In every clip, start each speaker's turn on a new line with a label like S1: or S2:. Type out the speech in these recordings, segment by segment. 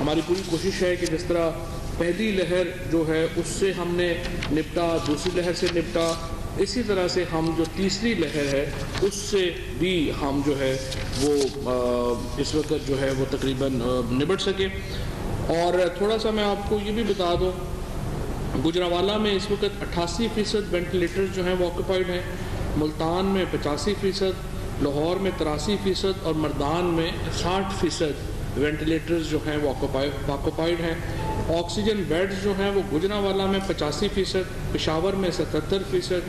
S1: ہماری پوری کوشش ہے کہ جس طرح پہلی لہر جو ہے اس سے ہم نے نپٹا، دوسری لہر سے نپٹا، اسی طرح سے ہم جو تیسری لہر ہے اس سے بھی ہم جو ہے وہ اس وقت جو ہے وہ تقریباً نبٹ سکے۔ اور تھوڑا سا میں آپ کو یہ بھی بتا دوں، گجرانوالہ میں اس وقت 88% وینٹیلیٹر جو ہیں وہ آکوپائڈ ہیں، ملتان میں 85%، لاہور میں 83% اور مردان میں 60% وینٹیلیٹرز جو ہیں وہ آکوپائڈ ہیں۔ آکسیجن بیڈز جو ہیں وہ گجرانوالہ میں 85%، پشاور میں 77%،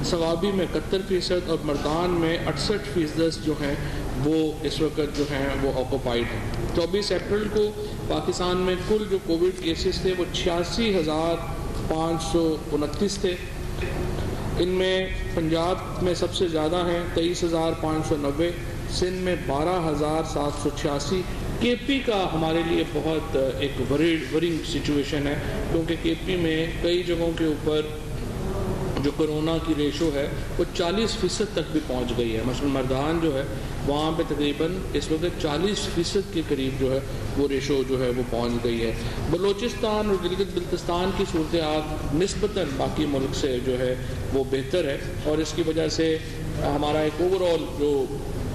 S1: سوابی میں 71% اور مردان میں 68% جو ہیں وہ اس وقت جو ہیں وہ آکوپائڈ ہیں۔ 24 اپریل کو پاکستان میں کل جو کووڈ کیسز تھے وہ 86,529 تھے۔ ان میں پنجاب میں سب سے زیادہ ہیں 23,590، سندھ میں 12,786۔ کے پی کا ہمارے لیے بہت ایک ورنگ سچویشن ہے، کیونکہ کے پی میں کئی جگہوں کے اوپر جو کرونا کی ریشو ہے وہ 40% تک بھی پہنچ گئی ہے۔ مثلا مردان جو ہے وہاں پہ تقریباً اس وقت 40% کے قریب جو ہے وہ ریشو جو ہے وہ پہنچ گئی ہے۔ بلوچستان اور گلگت بلتستان کی صورتحال نسبتاً باقی ملک سے جو ہے وہ بہتر ہے، اور اس کی وجہ سے ہمارا ایک اوور آل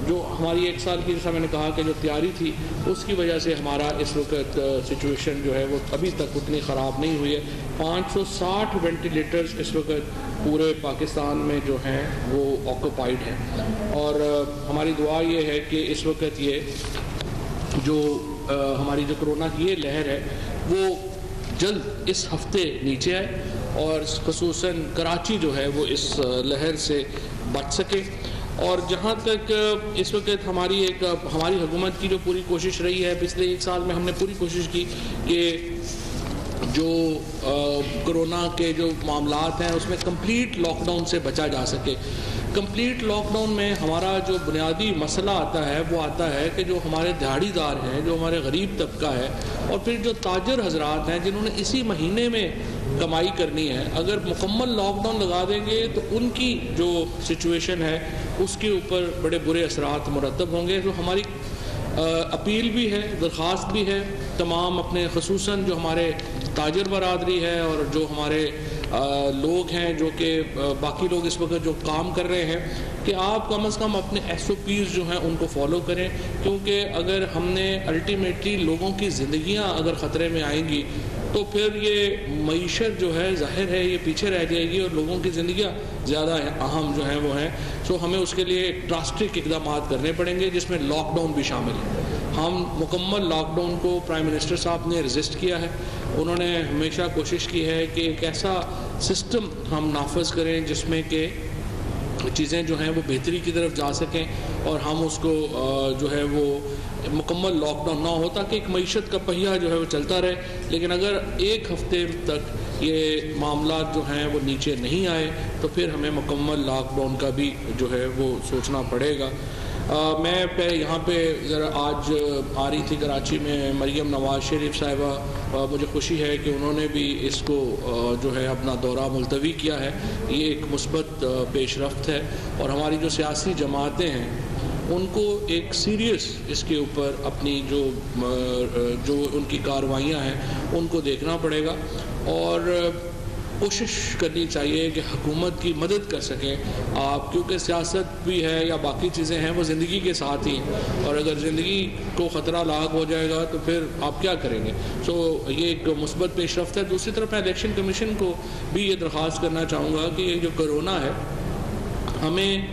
S1: جو ہماری ایک سال کی جیسا میں نے کہا کہ جو تیاری تھی اس کی وجہ سے ہمارا اس وقت سچویشن جو ہے وہ ابھی تک اتنی خراب نہیں ہوئی ہے۔ 560 وینٹیلیٹرز اس وقت پورے پاکستان میں جو ہیں وہ آکوپائڈ ہیں، اور ہماری دعا یہ ہے کہ اس وقت یہ جو ہماری جو کرونا کی یہ لہر ہے وہ جلد اس ہفتے نیچے آئے، اور خصوصاً کراچی جو ہے وہ اس لہر سے بچ سکے۔ اور جہاں تک اس وقت ہماری حکومت کی جو پوری کوشش رہی ہے، پچھلے ایک سال میں ہم نے پوری کوشش کی کہ جو کرونا کے جو معاملات ہیں اس میں کمپلیٹ لاک ڈاؤن سے بچا جا سکے۔ کمپلیٹ لاک ڈاؤن میں ہمارا جو بنیادی مسئلہ آتا ہے وہ آتا ہے کہ جو ہمارے دیہڑی دار ہیں، جو ہمارے غریب طبقہ ہے، اور پھر جو تاجر حضرات ہیں جنہوں نے اسی مہینے میں کمائی کرنی ہے، اگر مکمل لاک ڈاؤن لگا دیں گے تو ان کی جو سچویشن ہے اس کے اوپر بڑے برے اثرات مرتب ہوں گے۔ تو ہماری اپیل بھی ہے، درخواست بھی ہے تمام اپنے خصوصاً جو ہمارے تاجر برادری ہے اور جو ہمارے لوگ ہیں جو کہ باقی لوگ اس وقت جو کام کر رہے ہیں، کہ آپ کم از کم اپنے SOPs جو ہیں ان کو فالو کریں، کیونکہ اگر ہم نے الٹیمیٹلی لوگوں کی زندگیاں اگر خطرے میں آئیں گی تو پھر یہ معیشت جو ہے ظاہر ہے یہ پیچھے رہ جائے گی، اور لوگوں کی زندگیاں زیادہ اہم جو ہیں وہ ہیں۔ سو ہمیں اس کے لیے ڈراسٹک اقدامات کرنے پڑیں گے جس میں لاک ڈاؤن بھی شامل ہے۔ ہم مکمل لاک ڈاؤن کو پرائم منسٹر صاحب نے رجسٹ کیا ہے، انہوں نے ہمیشہ کوشش کی ہے کہ ایک ایسا سسٹم ہم نافذ کریں جس میں کہ چیزیں جو ہیں وہ بہتری کی طرف جا سکیں، اور ہم اس کو جو ہے وہ مکمل لاک ڈاؤن نہ ہو تاکہ ایک معیشت کا پہیہ جو ہے وہ چلتا رہے۔ لیکن اگر ایک ہفتے تک یہ معاملات جو ہیں وہ نیچے نہیں آئے تو پھر ہمیں مکمل لاک ڈاؤن کا بھی جو ہے وہ سوچنا پڑے گا۔ میں یہاں پہ ذرا آج آ رہی تھی کراچی میں مریم نواز شریف صاحبہ، مجھے خوشی ہے کہ انہوں نے بھی اس کو جو ہے اپنا دورہ ملتوی کیا ہے۔ یہ ایک مثبت پیش رفت ہے، اور ہماری جو سیاسی جماعتیں ہیں ان کو ایک سیریس اس کے اوپر اپنی جو ان کی کارروائیاں ہیں ان کو دیکھنا پڑے گا، اور کوشش کرنی چاہیے کہ حکومت کی مدد کر سکیں آپ، کیونکہ سیاست بھی ہے یا باقی چیزیں ہیں وہ زندگی کے ساتھ ہی، اور اگر زندگی کو خطرہ لاحق ہو جائے گا تو پھر آپ کیا کریں گے۔ سو یہ ایک مثبت پیش رفت ہے۔ دوسری طرف میں الیکشن کمیشن کو بھی یہ درخواست کرنا چاہوں گا کہ یہ جو کرونا ہے، ہمیں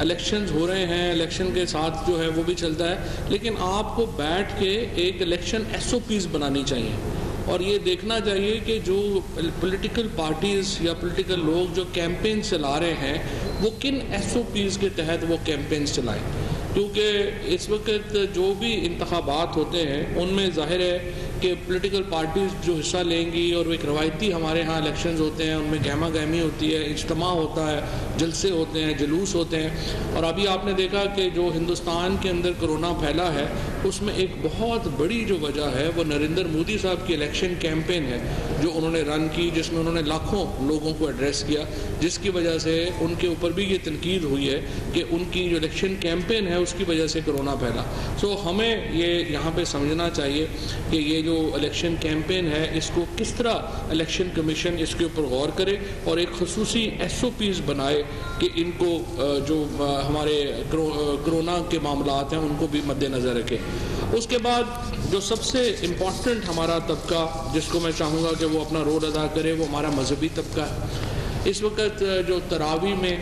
S1: الیکشنز ہو رہے ہیں، الیکشن کے ساتھ جو ہے وہ بھی چلتا ہے، لیکن آپ کو بیٹھ کے ایک الیکشن SOPs بنانی چاہیے، اور یہ دیکھنا چاہیے کہ جو پولیٹیکل پارٹیز یا پولیٹیکل لوگ جو کیمپین چلا رہے ہیں وہ کن SOPs کے تحت وہ کیمپینز چلائیں، کیونکہ اس وقت جو بھی انتخابات ہوتے ہیں ان میں ظاہر ہے کہ پولیٹیکل پارٹیز جو حصہ لیں گی، اور وہ ایک روایتی ہمارے ہاں الیکشنز ہوتے ہیں ان میں گہما گہمی ہوتی ہے، اجتماع ہوتا ہے، جلسے ہوتے ہیں، جلوس ہوتے ہیں، اور ابھی آپ نے دیکھا کہ جو ہندوستان کے اندر کرونا پھیلا ہے اس میں ایک بہت بڑی جو وجہ ہے وہ نریندر مودی صاحب کی الیکشن کیمپین ہے جو انہوں نے رن کی، جس میں انہوں نے لاکھوں لوگوں کو ایڈریس کیا، جس کی وجہ سے ان کے اوپر بھی یہ تنقید ہوئی ہے کہ ان کی جو الیکشن کیمپین ہے اس کی وجہ سے کرونا پھیلا۔ سو ہمیں یہ یہاں پہ سمجھنا چاہیے کہ یہ جو جو الیکشن کیمپین ہے اس کو کس طرح الیکشن کمیشن اس کے اوپر غور کرے اور ایک خصوصی SOPs بنائے کہ ان کو جو ہمارے کرونا کے معاملات ہیں ان کو بھی مد نظر رکھے. اس کے بعد جو سب سے امپورٹنٹ ہمارا طبقہ جس کو میں چاہوں گا کہ وہ اپنا رول ادا کرے وہ ہمارا مذہبی طبقہ ہے. اس وقت جو تراویح میں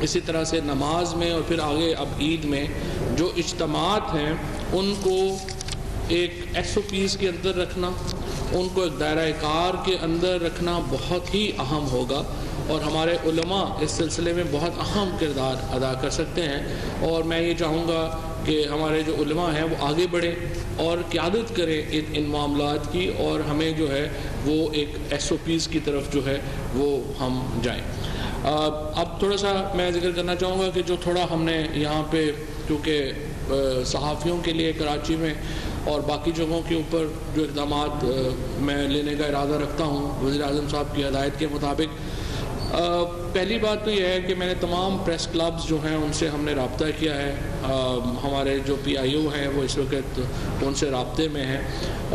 S1: اسی طرح سے نماز میں اور پھر آگے اب عید میں جو اجتماعات ہیں ان کو ایک SOPs کے اندر رکھنا، ان کو ایک دائرہ کار کے اندر رکھنا بہت ہی اہم ہوگا اور ہمارے علماء اس سلسلے میں بہت اہم کردار ادا کر سکتے ہیں. اور میں یہ چاہوں گا کہ ہمارے جو علماء ہیں وہ آگے بڑھیں اور قیادت کریں ان معاملات کی اور ہمیں جو ہے وہ ایک SOPs کی طرف جو ہے وہ ہم جائیں. اب تھوڑا سا میں ذکر کرنا چاہوں گا کہ جو تھوڑا ہم نے یہاں پہ کیونکہ صحافیوں کے لیے کراچی میں اور باقی جگہوں کے اوپر جو اقدامات میں لینے کا ارادہ رکھتا ہوں وزیر اعظم صاحب کی ہدایت کے مطابق، پہلی بات تو یہ ہے کہ میں نے تمام پریس کلبز جو ہیں ان سے ہم نے رابطہ کیا ہے. ہمارے جو PIO ہیں وہ اس وقت ان سے رابطے میں ہیں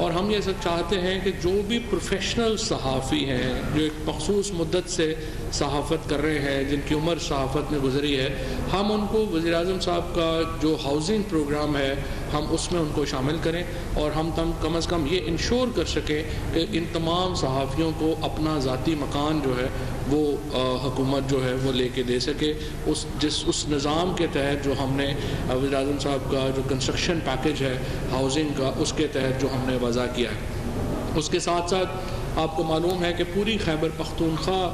S1: اور ہم یہ سب چاہتے ہیں کہ جو بھی پروفیشنل صحافی ہیں جو ایک مخصوص مدت سے صحافت کر رہے ہیں جن کی عمر صحافت میں گزری ہے، ہم ان کو وزیر اعظم صاحب کا جو ہاؤسنگ پروگرام ہے ہم اس میں ان کو شامل کریں اور ہم کم از کم یہ انشور کر سکیں کہ ان تمام صحافیوں کو اپنا ذاتی مکان جو ہے وہ حکومت جو ہے وہ لے کے دے سکے. اس نظام کے تحت جو ہم نے وزیر اعظم صاحب کا جو کنسٹرکشن پیکج ہے ہاؤسنگ کا اس کے تحت جو ہم نے وضع کیا ہے. اس کے ساتھ ساتھ آپ کو معلوم ہے کہ پوری خیبر پختونخوا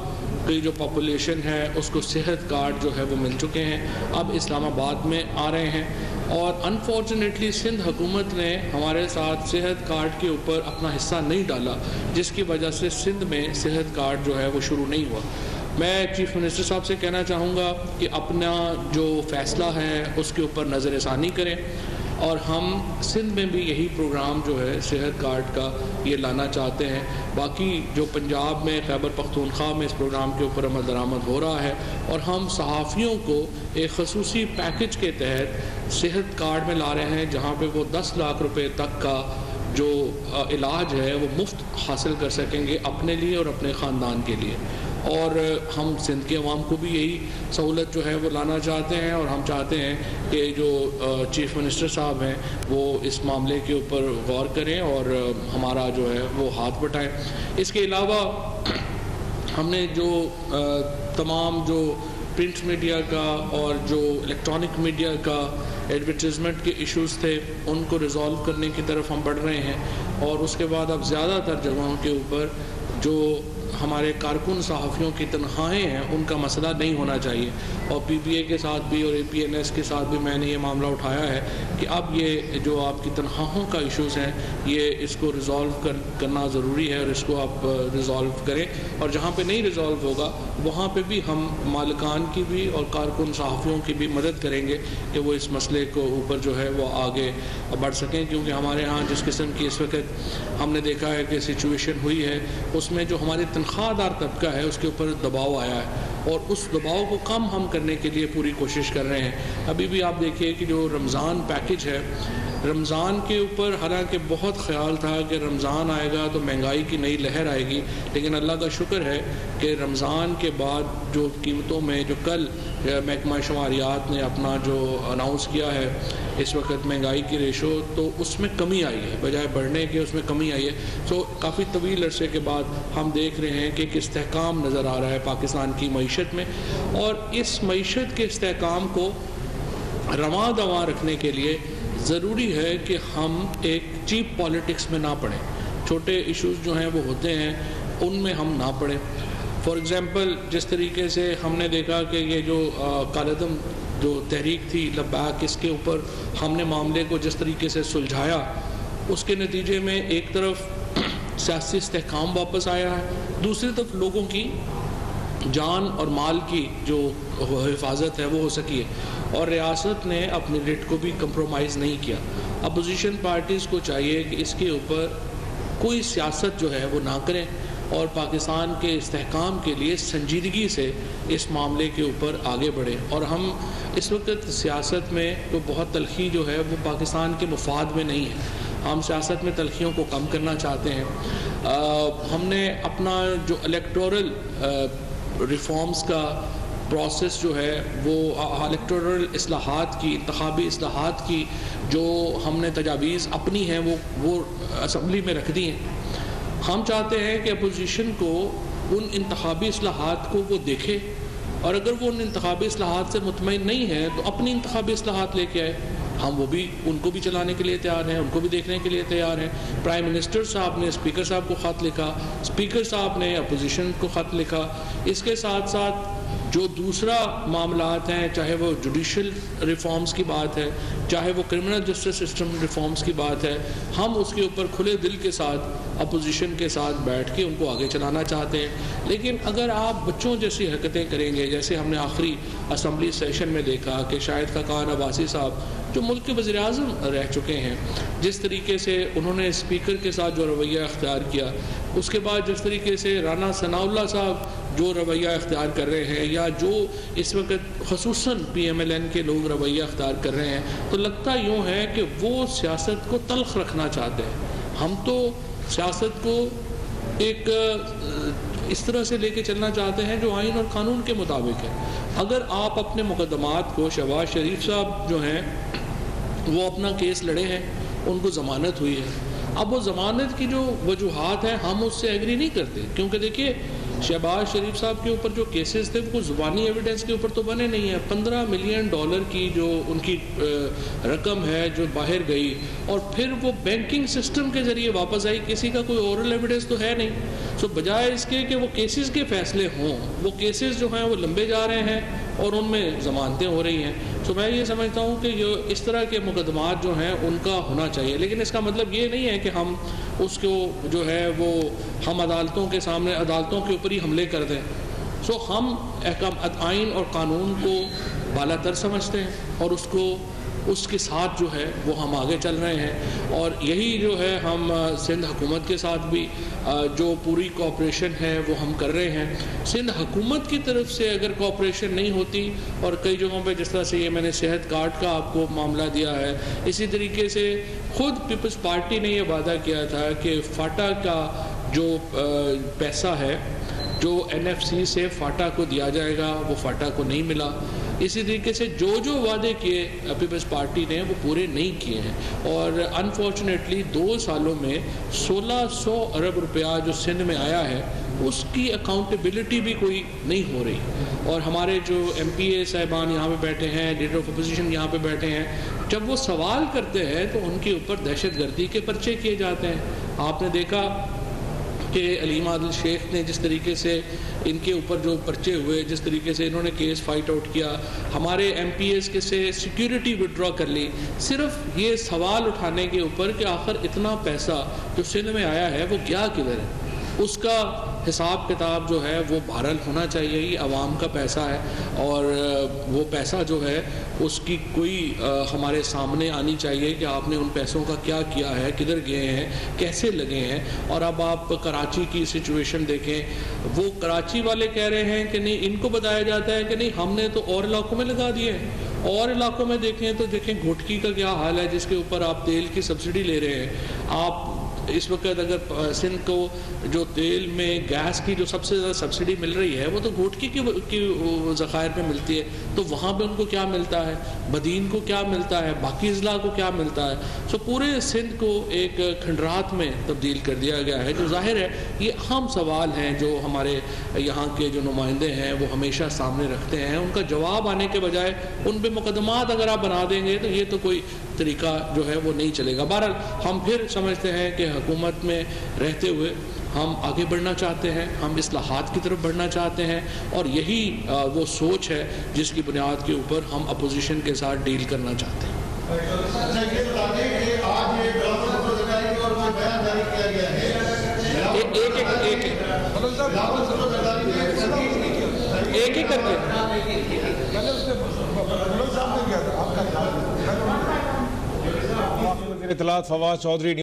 S1: کی جو پاپولیشن ہے اس کو صحت کارڈ جو ہے وہ مل چکے ہیں، اب اسلام آباد میں آ رہے ہیں اور انفارچونیٹلی سندھ حکومت نے ہمارے ساتھ صحت کارڈ کے اوپر اپنا حصہ نہیں ڈالا جس کی وجہ سے سندھ میں صحت کارڈ جو ہے وہ شروع نہیں ہوا. میں چیف منسٹر صاحب سے کہنا چاہوں گا کہ اپنا جو فیصلہ ہے اس کے اوپر نظر ثانی کریں اور ہم سندھ میں بھی یہی پروگرام جو ہے صحت کارڈ کا یہ لانا چاہتے ہیں. باقی جو پنجاب میں خیبر پختونخوا میں اس پروگرام کے اوپر عمل درآمد ہو رہا ہے اور ہم صحافیوں کو ایک خصوصی پیکج کے تحت صحت کارڈ میں لا رہے ہیں جہاں پہ وہ 10 لاکھ روپے تک کا جو علاج ہے وہ مفت حاصل کر سکیں گے اپنے لیے اور اپنے خاندان کے لیے. اور ہم سندھ کے عوام کو بھی یہی سہولت جو ہے وہ لانا چاہتے ہیں اور ہم چاہتے ہیں کہ جو چیف منسٹر صاحب ہیں وہ اس معاملے کے اوپر غور کریں اور ہمارا جو ہے وہ ہاتھ بٹائیں. اس کے علاوہ ہم نے جو تمام جو پرنٹ میڈیا کا اور جو الیکٹرانک میڈیا کا ایڈورٹیزمنٹ کے ایشوز تھے ان کو ریزالو کرنے کی طرف ہم بڑھ رہے ہیں اور اس کے بعد اب زیادہ تر جگہوں کے اوپر جو ہمارے کارکن صحافیوں کی تنخواہیں ہیں ان کا مسئلہ نہیں ہونا چاہیے اور PPA کے ساتھ بھی اور APNS کے ساتھ بھی میں نے یہ معاملہ اٹھایا ہے کہ اب یہ جو آپ کی تنخواہوں کا ایشوز ہیں یہ اس کو ریزالو کرنا ضروری ہے اور اس کو آپ ریزالو کریں اور جہاں پہ نہیں ریزالو ہوگا وہاں پہ بھی ہم مالکان کی بھی اور کارکن صحافیوں کی بھی مدد کریں گے کہ وہ اس مسئلے کو اوپر جو ہے وہ آگے بڑھ سکیں. کیونکہ ہمارے ہاں جس قسم کی اس وقت ہم نے دیکھا ہے کہ سچویشن ہوئی ہے اس میں جو ہماری تنخواہ دار طبقہ ہے اس کے اوپر دباؤ آیا ہے اور اس دباؤ کو کم ہم کرنے کے لیے پوری کوشش کر رہے ہیں. ابھی بھی آپ دیکھیے کہ جو رمضان پیکج ہے رمضان کے اوپر حالانکہ بہت خیال تھا کہ رمضان آئے گا تو مہنگائی کی نئی لہر آئے گی، لیکن اللہ کا شکر ہے کہ رمضان کے بعد جو قیمتوں میں جو کل محکمہ شماریات نے اپنا جو اناؤنس کیا ہے اس وقت مہنگائی کی ریشو تو اس میں کمی آئی ہے بجائے بڑھنے کے اس میں کمی آئی ہے. تو کافی طویل عرصے کے بعد ہم دیکھ رہے ہیں کہ ایک استحکام نظر آ رہا ہے پاکستان کی معیشت میں اور اس معیشت کے استحکام کو رواں دواں رکھنے کے لیے ضروری ہے کہ ہم ایک چیپ پالیٹکس میں نہ پڑیں. چھوٹے ایشوز جو ہیں وہ ہوتے ہیں ان میں ہم نہ پڑیں. فار ایگزامپل جس طریقے سے ہم نے دیکھا کہ یہ جو کالعدم جو تحریک تھی لبیک اس کے اوپر ہم نے معاملے کو جس طریقے سے سلجھایا اس کے نتیجے میں ایک طرف سیاسی استحکام واپس آیا ہے، دوسری طرف لوگوں کی جان اور مال کی جو حفاظت ہے وہ ہو سکی ہے اور ریاست نے اپنے ریٹ کو بھی کمپرومائز نہیں کیا. اپوزیشن پارٹیز کو چاہیے کہ اس کے اوپر کوئی سیاست جو ہے وہ نہ کریں اور پاکستان کے استحکام کے لیے سنجیدگی سے اس معاملے کے اوپر آگے بڑھیں. اور ہم اس وقت سیاست میں تو بہت تلخی جو ہے وہ پاکستان کے مفاد میں نہیں ہے. ہم سیاست میں تلخیوں کو کم کرنا چاہتے ہیں. ہم نے اپنا جو الیکٹورل ریفارمز کا پروسیس جو ہے وہ الیکٹورل اصلاحات کی, انتخابی اصلاحات کی جو ہم نے تجاویز اپنی ہیں وہ اسمبلی میں رکھ دی ہیں. ہم چاہتے ہیں کہ اپوزیشن کو ان انتخابی اصلاحات کو وہ دیکھے, اور اگر وہ ان انتخابی اصلاحات سے مطمئن نہیں ہے تو اپنی انتخابی اصلاحات لے کے آئے. ہم ان کو بھی چلانے کے لیے تیار ہیں, ان کو بھی دیکھنے کے لیے تیار ہیں. پرائم منسٹر صاحب نے اسپیکر صاحب کو خط لکھا, اسپیکر صاحب نے اپوزیشن کو خط لکھا. اس کے ساتھ ساتھ جو دوسرا معاملات ہیں, چاہے وہ جوڈیشل ریفارمز کی بات ہے, چاہے وہ کرمنل جسٹس سسٹم ریفارمز کی بات ہے, ہم اس کے اوپر کھلے دل کے ساتھ اپوزیشن کے ساتھ بیٹھ کے ان کو آگے چلانا چاہتے ہیں. لیکن اگر آپ بچوں جیسی حرکتیں کریں گے, جیسے ہم نے آخری اسمبلی سیشن میں دیکھا کہ شاہد خاقان عباسی صاحب جو ملک کے وزیر اعظم رہ چکے ہیں, جس طریقے سے انہوں نے اسپیکر کے ساتھ جو رویہ اختیار کیا, اس کے بعد جس طریقے سے رانا ثناء اللہ صاحب جو رویہ اختیار کر رہے ہیں, یا جو اس وقت خصوصاً پی ایم ایل این کے لوگ رویہ اختیار کر رہے ہیں, تو لگتا یوں ہے کہ وہ سیاست کو تلخ رکھنا چاہتے ہیں. ہم تو سیاست کو ایک اس طرح سے لے کے چلنا چاہتے ہیں جو آئین اور قانون کے مطابق ہے. اگر آپ اپنے مقدمات کو, شہباز شریف صاحب جو ہیں وہ اپنا کیس لڑے ہیں, ان کو ضمانت ہوئی ہے, اب وہ ضمانت کی جو وجوہات ہیں ہم اس سے ایگری نہیں کرتے, کیونکہ دیکھیے شہباز شریف صاحب کے اوپر جو کیسز تھے وہ زبانی ایویڈنس کے اوپر تو بنے نہیں ہیں. $15 ملین کی جو ان کی رقم ہے جو باہر گئی, اور پھر وہ بینکنگ سسٹم کے ذریعے واپس آئی, کسی کا کوئی اورل ایویڈنس تو ہے نہیں. سو بجائے اس کے کہ وہ کیسز کے فیصلے ہوں, وہ کیسز جو ہیں وہ لمبے جا رہے ہیں اور ان میں ضمانتیں ہو رہی ہیں. تو میں یہ سمجھتا ہوں کہ یہ اس طرح کے مقدمات جو ہیں ان کا ہونا چاہیے, لیکن اس کا مطلب یہ نہیں ہے کہ ہم اس کو جو ہے وہ ہم عدالتوں کے سامنے, عدالتوں کے اوپر ہی حملے کر دیں. سو ہم آئین اور قانون کو بالا تر سمجھتے ہیں, اور اس کے ساتھ جو ہے وہ ہم آگے چل رہے ہیں. اور یہی جو ہے ہم سندھ حکومت کے ساتھ بھی جو پوری کوآپریشن ہے وہ ہم کر رہے ہیں. سندھ حکومت کی طرف سے اگر کوآپریشن نہیں ہوتی, اور کئی جگہوں پہ جس طرح سے یہ میں نے صحت کارڈ کا آپ کو معاملہ دیا ہے, اسی طریقے سے خود پیپلز پارٹی نے یہ وعدہ کیا تھا کہ فاٹا کا جو پیسہ ہے جو NFC سے فاٹا کو دیا جائے گا وہ فاٹا کو نہیں ملا. اسی طریقے سے جو وعدے کیے پیپلز پارٹی نے وہ پورے نہیں کیے ہیں, اور انفارچونیٹلی 2 سالوں میں 1600 ارب روپیہ جو سندھ میں آیا ہے اس کی اکاؤنٹیبلٹی بھی کوئی نہیں ہو رہی. اور ہمارے جو MPA صاحبان یہاں پہ بیٹھے ہیں, لیڈر آف اپوزیشن یہاں پہ بیٹھے ہیں, جب وہ سوال کرتے ہیں تو ان کے اوپر دہشت گردی کے پرچے کیے جاتے ہیں. آپ نے دیکھا کہ علیم عادل شیخ نے جس طریقے سے ان کے اوپر جو پرچے ہوئے, جس طریقے سے انہوں نے کیس فائٹ آؤٹ کیا, ہمارے MPAs کے سے سیکیورٹی وڈرا کر لی, صرف یہ سوال اٹھانے کے اوپر کہ آخر اتنا پیسہ جو سندھ میں آیا ہے وہ گیا کدھر ہے. اس کا حساب کتاب جو ہے وہ بہرحال ہونا چاہیے. یہ عوام کا پیسہ ہے, اور وہ پیسہ جو ہے اس کی کوئی ہمارے سامنے آنی چاہیے کہ آپ نے ان پیسوں کا کیا کیا ہے, کدھر گئے ہیں, کیسے لگے ہیں. اور اب آپ کراچی کی سچویشن دیکھیں, وہ کراچی والے کہہ رہے ہیں کہ نہیں, ان کو بتایا جاتا ہے کہ نہیں ہم نے تو اور علاقوں میں لگا دیے ہیں. اور علاقوں میں دیکھیں تو دیکھیں گھوٹکی کا کیا حال ہے, جس کے اوپر آپ تیل کی سبسڈی لے رہے ہیں. آپ اس وقت اگر سندھ کو جو تیل میں گیس کی جو سب سے زیادہ سبسڈی مل رہی ہے وہ تو گھوٹکی کی ذخائر پہ ملتی ہے, تو وہاں پہ ان کو کیا ملتا ہے, بدین کو کیا ملتا ہے, باقی اضلاع کو کیا ملتا ہے. سو پورے سندھ کو ایک کھنڈرات میں تبدیل کر دیا گیا ہے, جو ظاہر ہے یہ اہم سوال ہیں جو ہمارے یہاں کے جو نمائندے ہیں وہ ہمیشہ سامنے رکھتے ہیں. ان کا جواب آنے کے بجائے ان پہ مقدمات اگر آپ بنا دیں گے تو یہ تو کوئی طریقہ جو ہے وہ نہیں چلے گا. بہرحال ہم پھر سمجھتے ہیں کہ حکومت میں رہتے ہوئے ہم آگے بڑھنا چاہتے ہیں, ہم اصلاحات کی طرف بڑھنا چاہتے ہیں, اور یہی وہ سوچ ہے جس کی بنیاد کے اوپر ہم اپوزیشن کے ساتھ ڈیل کرنا چاہتے ہیں. ایک ایک کر کے
S2: اطلاعات فواز چودھری.